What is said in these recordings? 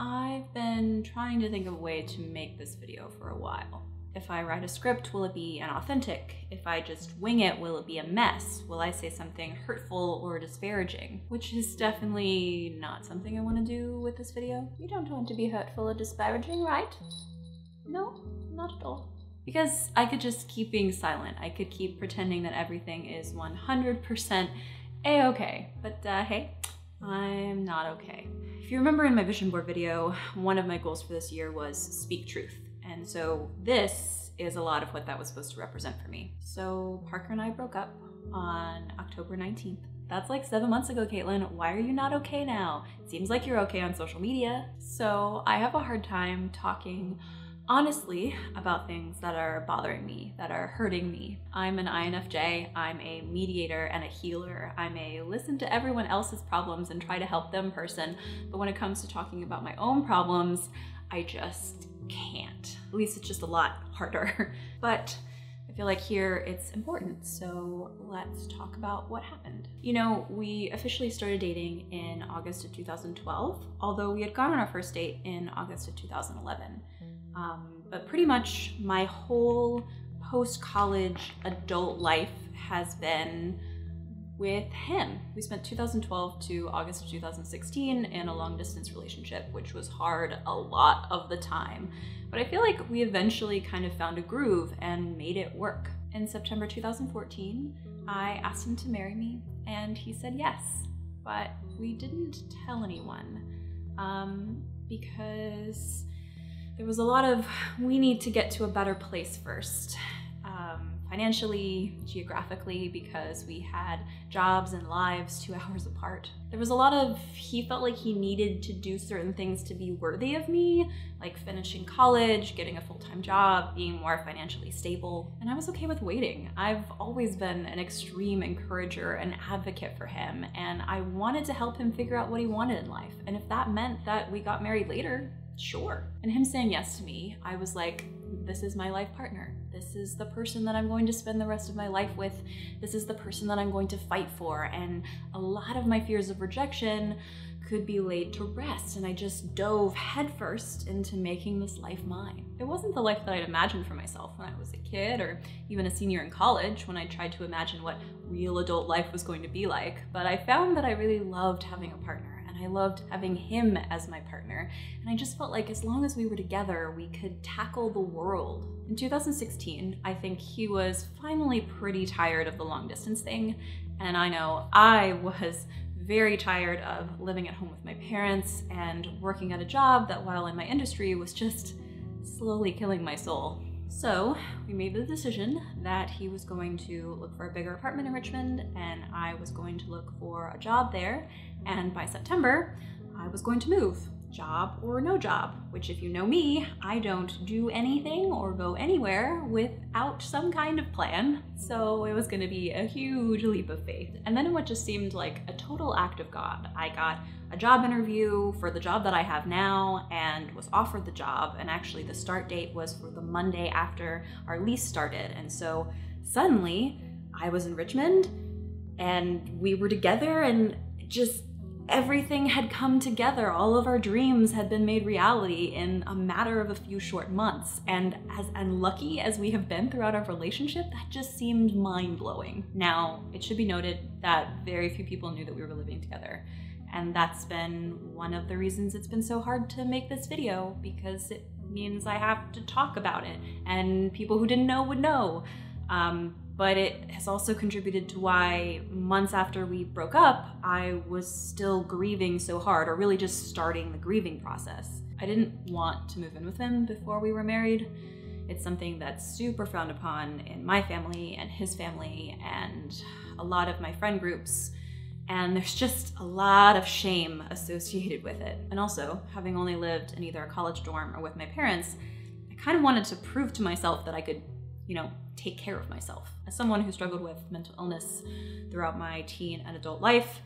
I've been trying to think of a way to make this video for a while. If I write a script, will it be inauthentic? If I just wing it, will it be a mess? Will I say something hurtful or disparaging? Which is definitely not something I want to do with this video. You don't want to be hurtful or disparaging, right? No, not at all. Because I could just keep being silent. I could keep pretending that everything is 100% a-okay. But hey, I'm not okay. If you remember in my vision board video, one of my goals for this year was speak truth. And so this is a lot of what that was supposed to represent for me. So Parker and I broke up on October 19th. That's like 7 months ago, Kaitlyn. Why are you not okay now? It seems like you're okay on social media. So I have a hard time talking honestly about things that are bothering me, that are hurting me. I'm an INFJ, I'm a mediator and a healer. I'm a listen to everyone else's problems and try to help them person. But when it comes to talking about my own problems, I just can't. At least it's just a lot harder. But I feel like here it's important, so let's talk about what happened. You know, we officially started dating in August of 2012, although we had gone on our first date in August of 2011. But pretty much my whole post-college adult life has been with him. We spent 2012 to August of 2016 in a long-distance relationship, which was hard a lot of the time. But I feel like we eventually kind of found a groove and made it work. In September 2014, I asked him to marry me, and he said yes. But we didn't tell anyone because there was a lot of, we need to get to a better place first. Financially, geographically, because we had jobs and lives 2 hours apart. There was a lot of, he felt like he needed to do certain things to be worthy of me, like finishing college, getting a full-time job, being more financially stable. And I was okay with waiting. I've always been an extreme encourager and advocate for him, and I wanted to help him figure out what he wanted in life. And if that meant that we got married later, sure. And him saying yes to me, I was like, this is my life partner. This is the person that I'm going to spend the rest of my life with. This is the person that I'm going to fight for. And a lot of my fears of rejection could be laid to rest. And I just dove headfirst into making this life mine. It wasn't the life that I'd imagined for myself when I was a kid or even a senior in college when I tried to imagine what real adult life was going to be like. But I found that I really loved having a partner. I loved having him as my partner, and I just felt like as long as we were together, we could tackle the world. In 2016, I think he was finally pretty tired of the long distance thing, and I know I was very tired of living at home with my parents and working at a job that, while in my industry, was just slowly killing my soul. So we made the decision that he was going to look for a bigger apartment in Richmond and I was going to look for a job there. And by September, I was going to move, job or no job, which if you know me, I don't do anything or go anywhere without some kind of plan. So it was going to be a huge leap of faith. And then in what just seemed like a total act of God, I got a job interview for the job that I have now and was offered the job. And actually the start date was for the Monday after our lease started. And so suddenly I was in Richmond and we were together and just everything had come together. All of our dreams had been made reality in a matter of a few short months. And as unlucky as we have been throughout our relationship, that just seemed mind-blowing. Now, it should be noted that very few people knew that we were living together. And that's been one of the reasons it's been so hard to make this video, because it means I have to talk about it and people who didn't know would know. But it has also contributed to why months after we broke up, I was still grieving so hard, or really just starting the grieving process. I didn't want to move in with him before we were married. It's something that's super frowned upon in my family and his family and a lot of my friend groups. And there's just a lot of shame associated with it. And also, having only lived in either a college dorm or with my parents, I kind of wanted to prove to myself that I could, take care of myself. As someone who struggled with mental illness throughout my teen and adult life,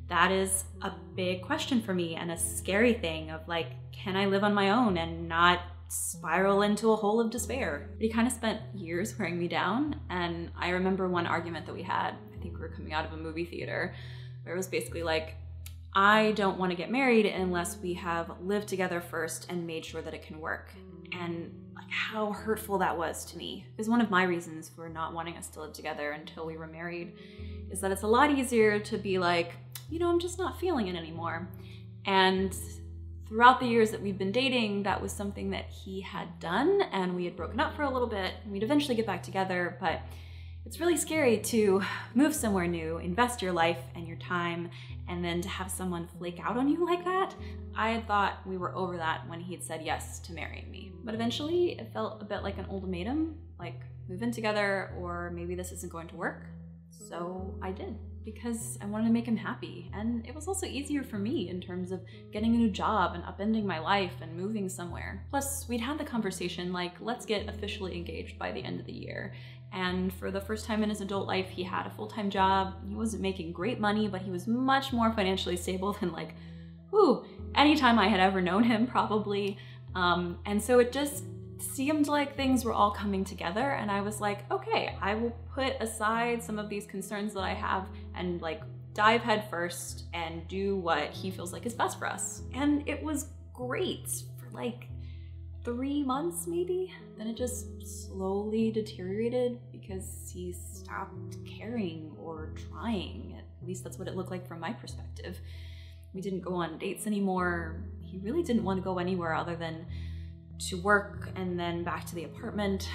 that is a big question for me and a scary thing of like, can I live on my own and not spiral into a hole of despair? But he kind of spent years wearing me down. And I remember one argument that we had, I think we were coming out of a movie theater, where it was basically like, I don't want to get married unless we have lived together first and made sure that it can work. And like how hurtful that was to me. Because one of my reasons for not wanting us to live together until we were married is that it's a lot easier to be like, you know, I'm just not feeling it anymore. And throughout the years that we've been dating, that was something that he had done, and we had broken up for a little bit, and we'd eventually get back together, but it's really scary to move somewhere new, invest your life and your time, and then to have someone flake out on you like that. I had thought we were over that when he'd said yes to marrying me. But eventually it felt a bit like an ultimatum, like move in together or maybe this isn't going to work. So I did, because I wanted to make him happy. And it was also easier for me in terms of getting a new job and upending my life and moving somewhere. Plus, we'd had the conversation like, let's get officially engaged by the end of the year. And for the first time in his adult life, he had a full-time job. He wasn't making great money, but he was much more financially stable than like, any time I had ever known him, probably. And so it just seemed like things were all coming together, and I was like, okay, I will put aside some of these concerns that I have and like dive head first and do what he feels like is best for us. And it was great for like 3 months maybe. Then it just slowly deteriorated because he stopped caring or trying. At least that's what it looked like from my perspective. We didn't go on dates anymore. He really didn't want to go anywhere other than to work and then back to the apartment.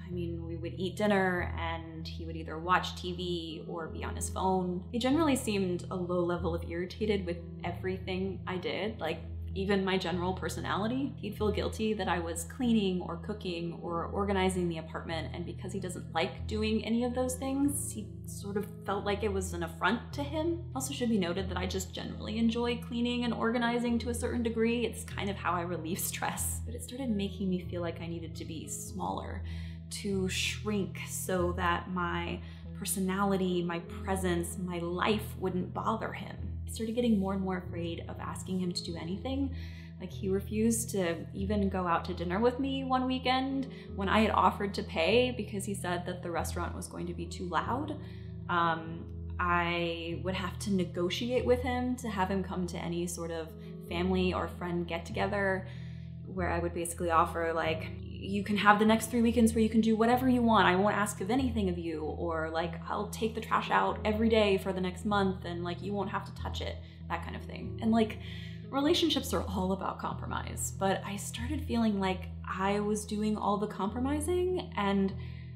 I mean, we would eat dinner and he would either watch TV or be on his phone. He generally seemed a low level of irritated with everything I did, like even my general personality. He'd feel guilty that I was cleaning or cooking or organizing the apartment, and because he doesn't like doing any of those things, he sort of felt like it was an affront to him. Also should be noted that I just generally enjoy cleaning and organizing to a certain degree. It's kind of how I relieve stress. But it started making me feel like I needed to be smaller, to shrink so that my personality, my presence, my life wouldn't bother him. I started getting more and more afraid of asking him to do anything. Like, he refused to even go out to dinner with me one weekend when I had offered to pay because he said that the restaurant was going to be too loud. I would have to negotiate with him to have him come to any sort of family or friend get together, where I would basically offer like, you can have the next 3 weekends where you can do whatever you want. I won't ask of anything of you. Or like, I'll take the trash out every day for the next month and like, you won't have to touch it, that kind of thing. And like, relationships are all about compromise, but I started feeling like I was doing all the compromising and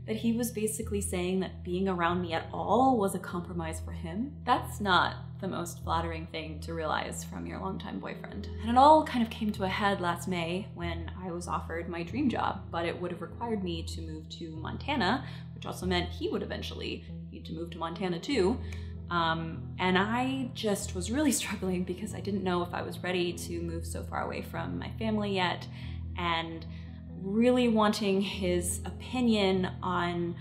that he was basically saying that being around me at all was a compromise for him. That's not the most flattering thing to realize from your longtime boyfriend. And it all kind of came to a head last May when I was offered my dream job, but it would have required me to move to Montana, which also meant he would eventually need to move to Montana too. And I just was really struggling because I didn't know if I was ready to move so far away from my family yet, and really wanting his opinion on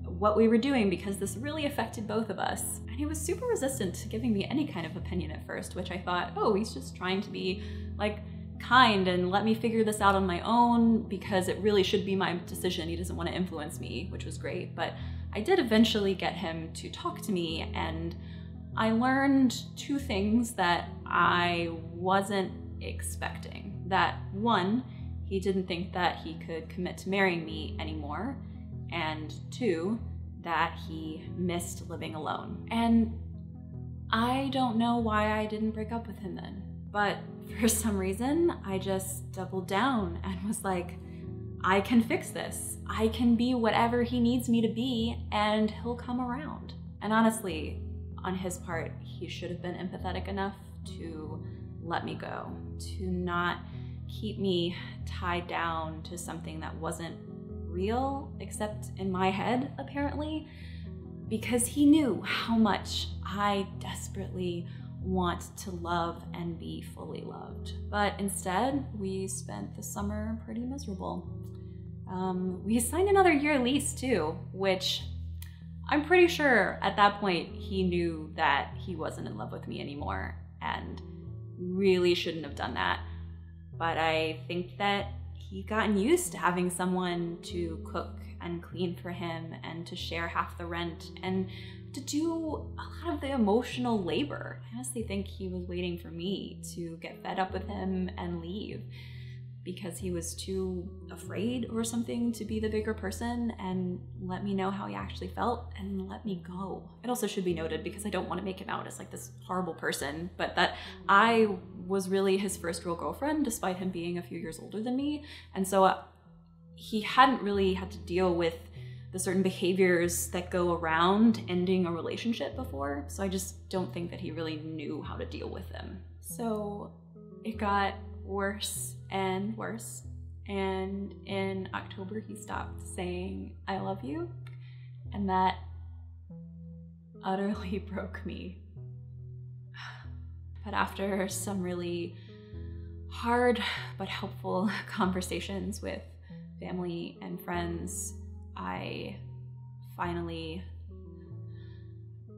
what we were doing because this really affected both of us. And he was super resistant to giving me any kind of opinion at first, which I thought, oh, he's just trying to be like kind and let me figure this out on my own because it really should be my decision. He doesn't want to influence me, which was great. But I did eventually get him to talk to me, and I learned 2 things that I wasn't expecting. That one, he didn't think that he could commit to marrying me anymore, and 2, that he missed living alone. And I don't know why I didn't break up with him then, but for some reason, I just doubled down and was like, I can fix this. I can be whatever he needs me to be, and he'll come around. And honestly, on his part, he should have been empathetic enough to let me go, to not keep me tied down to something that wasn't real, except in my head, apparently, because he knew how much I desperately want to love and be fully loved. But instead, we spent the summer pretty miserable. We signed another year lease too, which I'm pretty sure at that point he knew that he wasn't in love with me anymore and really shouldn't have done that. But I think that he'd gotten used to having someone to cook and clean for him and to share half the rent and to do a lot of the emotional labor. I honestly think he was waiting for me to get fed up with him and leave, because he was too afraid or something to be the bigger person and let me know how he actually felt and let me go. It also should be noted, because I don't want to make him out as like this horrible person, but that I was really his first real girlfriend, despite him being a few years older than me. And so he hadn't really had to deal with the certain behaviors that go around ending a relationship before. So I just don't think that he really knew how to deal with them. So it got worse and worse. And in October, he stopped saying, "I love you." And that utterly broke me. But after some really hard but helpful conversations with family and friends, I finally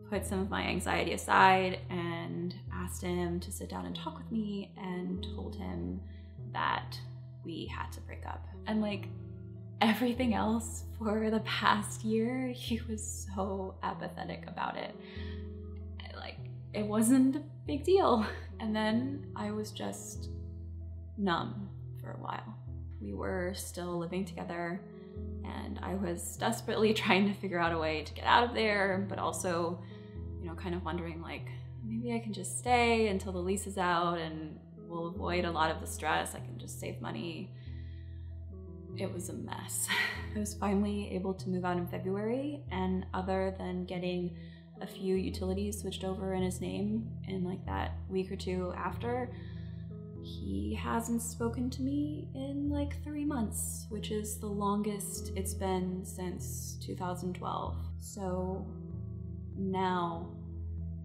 put some of my anxiety aside and asked him to sit down and talk with me, and told him that we had to break up. And like everything else for the past year, he was so apathetic about it. Like, it wasn't a big deal. And then I was just numb for a while. We were still living together, and I was desperately trying to figure out a way to get out of there, but also, you know, kind of wondering like, maybe I can just stay until the lease is out and we'll avoid a lot of the stress. I can just save money. It was a mess. I was finally able to move out in February, and other than getting a few utilities switched over in his name in like that week or two after, he hasn't spoken to me in like 3 months, which is the longest it's been since 2012. So now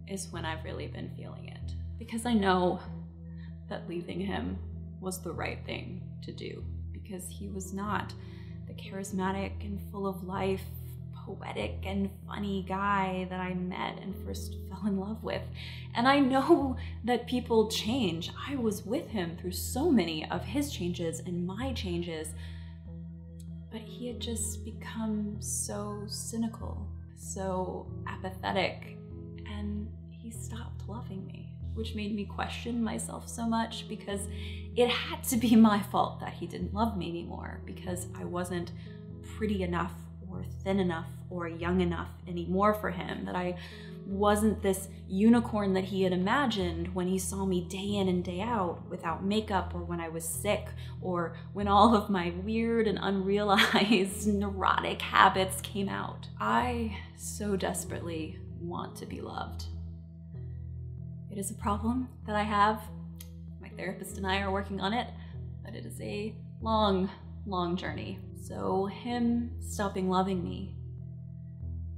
is when I've really been feeling it, because I know that leaving him was the right thing to do, because he was not the charismatic and full of life, poetic and funny guy that I met and first fell in love with. And I know that people change. I was with him through so many of his changes and my changes, but he had just become so cynical, so apathetic, and he stopped loving me, which made me question myself so much, because it had to be my fault that he didn't love me anymore, because I wasn't pretty enough or thin enough or young enough anymore for him, that I wasn't this unicorn that he had imagined when he saw me day in and day out without makeup, or when I was sick, or when all of my weird and unrealized neurotic habits came out. I so desperately want to be loved. It is a problem that I have. My therapist and I are working on it, but it is a long, long journey. So him stopping loving me,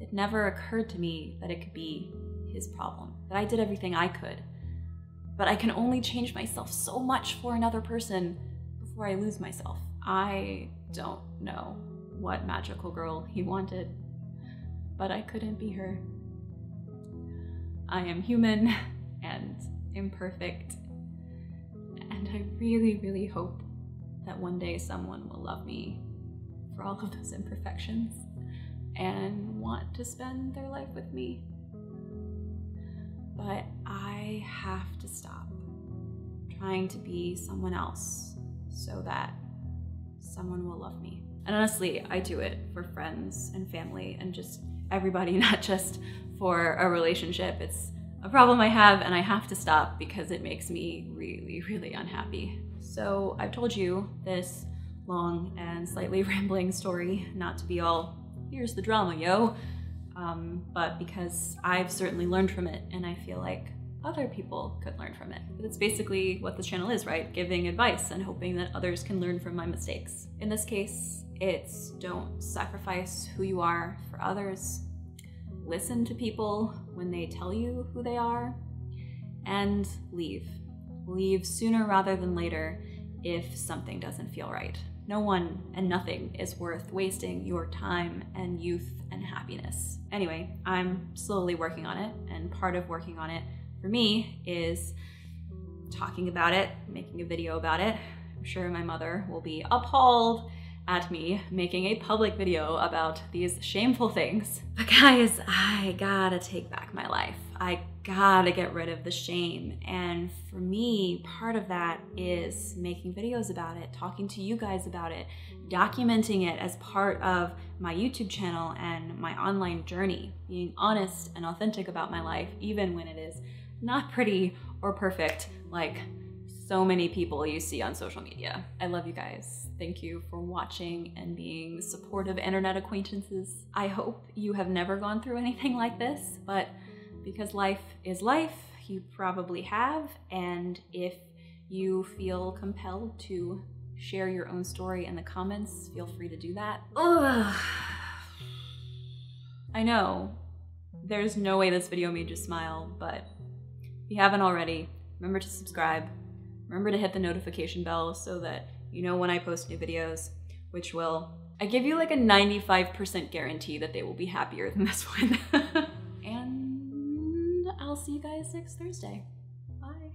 it never occurred to me that it could be his problem, that I did everything I could. But I can only change myself so much for another person before I lose myself. I don't know what magical girl he wanted, but I couldn't be her. I am human and imperfect, and I really, really hope that one day someone will love me for all of those imperfections and want to spend their life with me. But I have to stop trying to be someone else so that someone will love me. And honestly, I do it for friends and family and just everybody, not just for a relationship. It's a problem I have, and I have to stop because it makes me really, really unhappy. So I've told you this long and slightly rambling story, not to be all, here's the drama, yo, but because I've certainly learned from it, and I feel like other people could learn from it. But it's basically what this channel is, right? Giving advice and hoping that others can learn from my mistakes. In this case, it's don't sacrifice who you are for others. Listen to people when they tell you who they are, and leave. Leave sooner rather than later if something doesn't feel right. No one and nothing is worth wasting your time and youth and happiness. Anyway, I'm slowly working on it, and part of working on it for me is talking about it, making a video about it. I'm sure my mother will be appalled at me making a public video about these shameful things. But guys, I gotta take back my life. I gotta get rid of the shame. And for me, part of that is making videos about it, talking to you guys about it, documenting it as part of my YouTube channel and my online journey, being honest and authentic about my life, even when it is not pretty or perfect, like so many people you see on social media. I love you guys. Thank you for watching and being supportive internet acquaintances. I hope you have never gone through anything like this, but because life is life, you probably have. And if you feel compelled to share your own story in the comments, feel free to do that. Ugh. I know there's no way this video made you smile, but if you haven't already, remember to subscribe. Remember to hit the notification bell so that you know when I post new videos, which will, I give you like a 95% guarantee that they will be happier than this one. And I'll see you guys next Thursday. Bye.